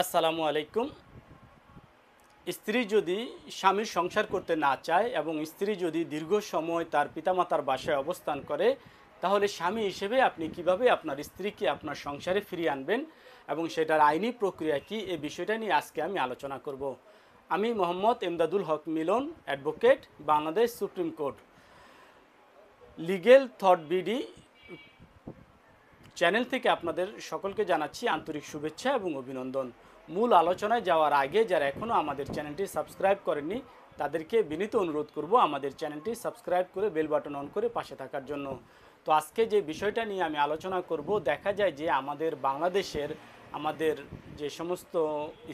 আসসালামু আলাইকুম। স্ত্রী যদি স্বামীর সংসার করতে না চায় এবং স্ত্রী যদি দীর্ঘ সময় তার পিতামাতার বাসায় অবস্থান করে, তাহলে স্বামী হিসেবে আপনি কিভাবে আপনার স্ত্রীকে আপনার সংসারে ফিরিয়ে আনবেন এবং সেটার আইনি প্রক্রিয়া কী, এই বিষয়টা নিয়ে আজকে আমি আলোচনা করব। আমি Mohammad Emdadul Haque Milon, advocate, Bangladesh supreme court. Legal thought BD channel থেকে আপনাদের সকলকে জানাচ্ছি আন্তরিক শুভেচ্ছা এবং অভিনন্দন। মূল আলোচনায় যাওয়ার আগে যারা এখনও আমাদের চ্যানেলটি সাবস্ক্রাইব করেননি, তাদেরকে বিনীত অনুরোধ করব আমাদের চ্যানেলটি সাবস্ক্রাইব করে বেল বাটন অন করে পাশে থাকার জন্য। তো আজকে যে বিষয়টা নিয়ে আমি আলোচনা করব, দেখা যায় যে আমাদের বাংলাদেশের আমাদের যে সমস্ত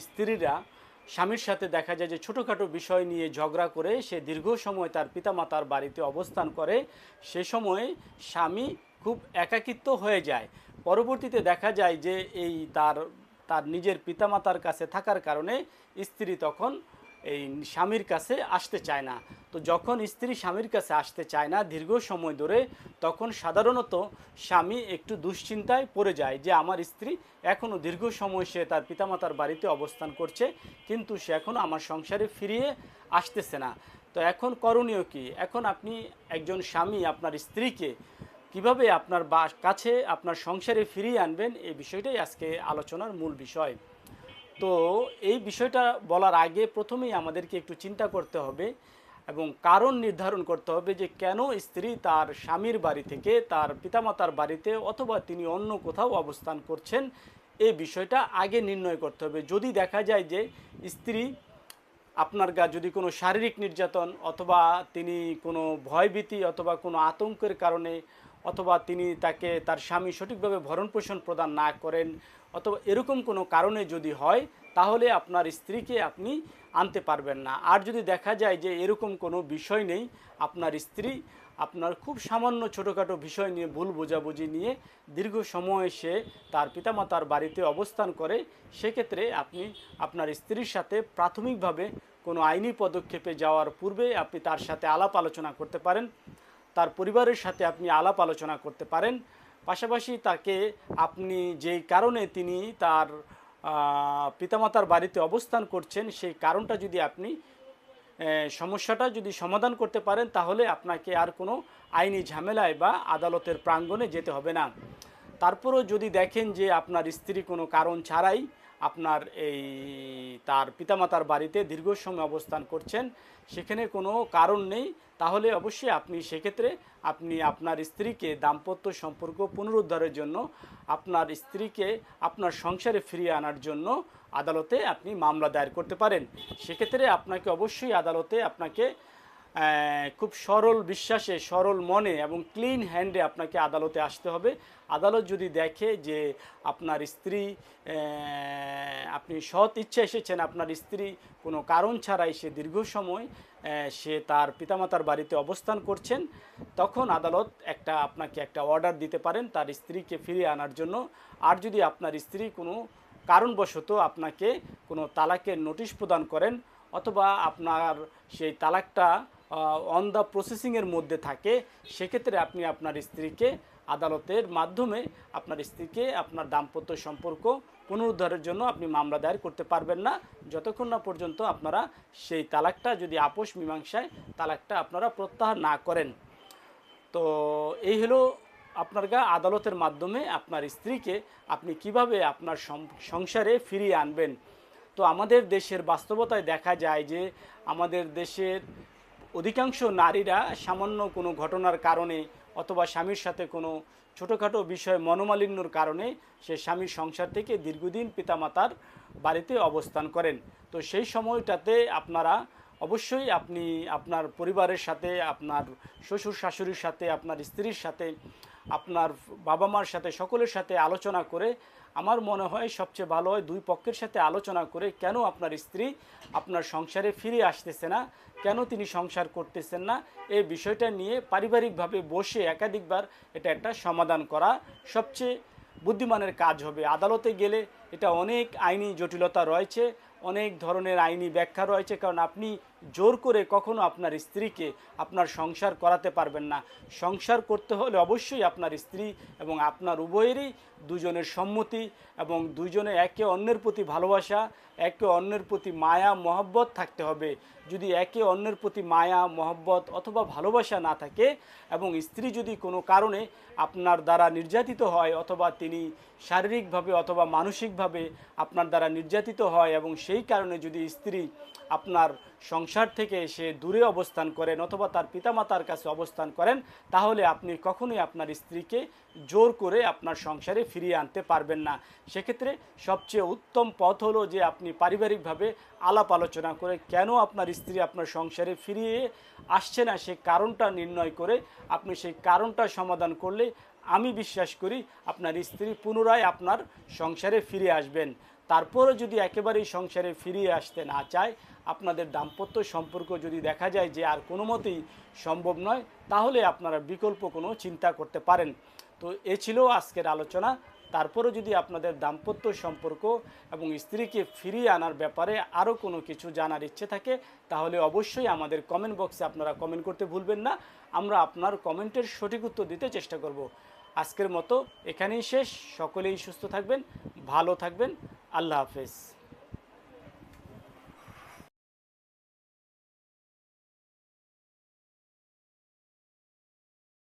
স্ত্রীরা স্বামীর সাথে দেখা যায় যে ছোটোখাটো বিষয় নিয়ে ঝগড়া করে সে দীর্ঘ সময় তার পিতামাতার বাড়িতে অবস্থান করে। সে সময় স্বামী খুব একাকিত্ব হয়ে যায়। পরবর্তীতে দেখা যায় যে এই তার তার নিজের পিতামাতার কাছে থাকার কারণে স্ত্রী তখন এই স্বামীর কাছে আসতে চায় না। তো যখন স্ত্রী স্বামীর কাছে আসতে চায় না দীর্ঘ সময় ধরে, তখন সাধারণত স্বামী একটু দুশ্চিন্তায় পড়ে যায় যে আমার স্ত্রী এখনও দীর্ঘ সময় সে তার পিতামাতার বাড়িতে অবস্থান করছে, কিন্তু সে এখনও আমার সংসারে ফিরিয়ে আসতেছে না। তো এখন করণীয় কী? এখন আপনি একজন স্বামী আপনার স্ত্রীকে কিভাবে আপনার কাছে আপনার সংসারে ফিরিয়ে আনবেন, এই বিষয়টাই আজকে আলোচনার মূল বিষয়। তো এই বিষয়টা বলার আগে প্রথমেই আমাদেরকে একটু চিন্তা করতে হবে এবং কারণ নির্ধারণ করতে হবে যে কেন স্ত্রী তার স্বামীর বাড়ি থেকে তার পিতামাতার বাড়িতে অথবা তিনি অন্য কোথাও অবস্থান করছেন, এই বিষয়টা আগে নির্ণয় করতে হবে। যদি দেখা যায় যে স্ত্রী আপনার যদি কোনো শারীরিক নির্যাতন অথবা তিনি কোনো ভয়ভীতি অথবা কোনো আতঙ্কের কারণে অথবা তিনি তাকে তার স্বামী সঠিকভাবে ভরণপোষণ প্রদান না করেন অথবা এরকম কোনো কারণে যদি হয়, তাহলে আপনার স্ত্রীকে আপনি আনতে পারবেন না। আর যদি দেখা যায় যে এরকম কোনো বিষয় নেই, আপনার স্ত্রী আপনার খুব সামান্য ছোটোখাটো বিষয় নিয়ে ভুল বোঝাবুঝি নিয়ে দীর্ঘ সময় সে তার পিতামাতার বাড়িতে অবস্থান করে, সেক্ষেত্রে আপনি আপনার স্ত্রীর সাথে প্রাথমিকভাবে কোনো আইনি পদক্ষেপে যাওয়ার পূর্বে আপনি তার সাথে আলাপ আলোচনা করতে পারেন, তার পরিবারের সাথে আপনি আলাপ আলোচনা করতে পারেন। পাশাপাশি তাকে আপনি যেই কারণে তিনি তার পিতামাতার বাড়িতে অবস্থান করছেন সেই কারণটা যদি আপনি সমস্যাটা যদি সমাধান করতে পারেন, তাহলে আপনাকে আর কোনো আইনি ঝামেলায় বা আদালতের প্রাঙ্গণে যেতে হবে না। তারপরও যদি দেখেন যে আপনার স্ত্রী কোনো কারণ ছাড়াই আপনার এই তার পিতামাতার বাড়িতে দীর্ঘ সময় অবস্থান করছেন, সেখানে কোনো কারণ নেই, তাহলে অবশ্যই আপনি সেক্ষেত্রে আপনি আপনার স্ত্রীকে দাম্পত্য সম্পর্ক পুনরুদ্ধারের জন্য আপনার স্ত্রীকে আপনার সংসারে ফিরিয়ে আনার জন্য আদালতে আপনি মামলা দায়ের করতে পারেন। সেক্ষেত্রে আপনাকে অবশ্যই আদালতে আপনাকে খুব সরল বিশ্বাসে সরল মনে এবং ক্লিন হ্যান্ডে আপনাকে আদালতে আসতে হবে। আদালত যদি দেখে যে আপনার স্ত্রী আপনি সৎ ইচ্ছা এসেছেন, আপনার স্ত্রী কোনো কারণ ছাড়াই সে দীর্ঘ সময় সে তার পিতামাতার বাড়িতে অবস্থান করছেন, তখন আদালত আপনাকে একটা অর্ডার দিতে পারেন তার স্ত্রীকে ফিরিয়ে আনার জন্য। আর যদি আপনার স্ত্রী কোনো কারণবশত আপনাকে কোনো তালাকের নোটিশ প্রদান করেন অথবা আপনার সেই তালাকটা অন দ্য প্রসেসিংয়ের মধ্যে থাকে, সেক্ষেত্রে আপনি আপনার স্ত্রীকে আদালতের মাধ্যমে আপনার স্ত্রীকে আপনার দাম্পত্য সম্পর্ক পুনরুদ্ধারের জন্য আপনি মামলা দায়ের করতে পারবেন না, যতক্ষণ না পর্যন্ত আপনারা সেই তালাকটা যদি আপোষ মীমাংসায় তালাকটা আপনারা প্রত্যাহার না করেন। তো এই হলো আপনার আদালতের মাধ্যমে আপনার স্ত্রীকে আপনি কিভাবে আপনার সংসারে ফিরিয়ে আনবেন। তো আমাদের দেশের বাস্তবতায় দেখা যায় যে আমাদের দেশের অধিকাংশ নারীরা সামান্য কোনো ঘটনার কারণে অথবা স্বামীর সাথে কোনো ছোটোখাটো বিষয় মনোমালিন্যর কারণে সে স্বামীর সংসার থেকে দীর্ঘদিন পিতামাতার বাড়িতে অবস্থান করেন। তো সেই সময়টাতে আপনারা অবশ্যই আপনি আপনার পরিবারের সাথে, আপনার শ্বশুর শাশুড়ির সাথে, আপনার স্ত্রীর সাথে, আপনার বাবা মার সাথে, সকলের সাথে আলোচনা করে, আমার মনে হয় সবচেয়ে ভালো হয় দুই পক্ষের সাথে আলোচনা করে কেন আপনার স্ত্রী আপনার সংসারে ফিরে আসতেছে না, কেন তিনি সংসার করতেছেন না, এই বিষয়টা নিয়ে পারিবারিকভাবে বসে একাধিকবার এটা একটা সমাধান করা সবচেয়ে বুদ্ধিমানের কাজ হবে। আদালতে গেলে এটা অনেক আইনি জটিলতা রয়েছে, অনেক ধরনের আইনি ব্যাখ্যা রয়েছে, কারণ আপনি জোর করে কখনো আপনার স্ত্রীকে আপনার সংসার করাতে পারবেন না। সংসার করতে হলে অবশ্যই আপনার স্ত্রী এবং আপনার উভয়েরই দুজনের সম্মতি এবং দুজনে একে অন্যের প্রতি ভালোবাসা, একে অন্যের প্রতি মায়া মহব্বত থাকতে হবে। যদি একে অন্যের প্রতি মায়া মহব্বত অথবা ভালোবাসা না থাকে এবং স্ত্রী যদি কোনো কারণে আপনার দ্বারা নির্যাতিত হয় অথবা তিনি শারীরিকভাবে অথবা মানসিকভাবে আপনার দ্বারা নির্যাতিত হয় এবং সেই কারণে যদি স্ত্রী আপনার সংসার থেকে সে দূরে অবস্থান করেন অথবা তার পিতামাতার কাছে অবস্থান করেন, তাহলে আপনি কখনোই আপনার স্ত্রীকে জোর করে আপনার সংসারে ফিরিয়ে আনতে পারবেন না। সেক্ষেত্রে সবচেয়ে উত্তম পথ হলো যে আপনি পারিবারিকভাবে আলাপ আলোচনা করে কেন আপনার স্ত্রী আপনার সংসারে ফিরিয়ে আসছে না সেই কারণটা নির্ণয় করে আপনি সেই কারণটা সমাধান করলে আমি বিশ্বাস করি আপনার স্ত্রী পুনরায় আপনার সংসারে ফিরে আসবেন। তারপরও যদি একেবারেই সংসারে ফিরিয়ে আসতে না চায়, আপনাদের দাম্পত্য সম্পর্ক যদি দেখা যায় যে আর কোনো মতেই সম্ভব নয়, তাহলে আপনারা বিকল্প কোনো চিন্তা করতে পারেন। তো এ ছিল আজকের আলোচনা। তারপরও যদি আপনাদের দাম্পত্য সম্পর্ক এবং স্ত্রীকে ফিরিয়ে আনার ব্যাপারে আরও কোনো কিছু জানার ইচ্ছে থাকে, তাহলে অবশ্যই আমাদের কমেন্ট বক্সে আপনারা কমেন্ট করতে ভুলবেন না। আমরা আপনার কমেন্টের সঠিক উত্তর দিতে চেষ্টা করব। আজকের মতো এখানেই শেষ। সকলেই সুস্থ থাকবেন, ভালো থাকবেন। আল্লাহ হাফেজ।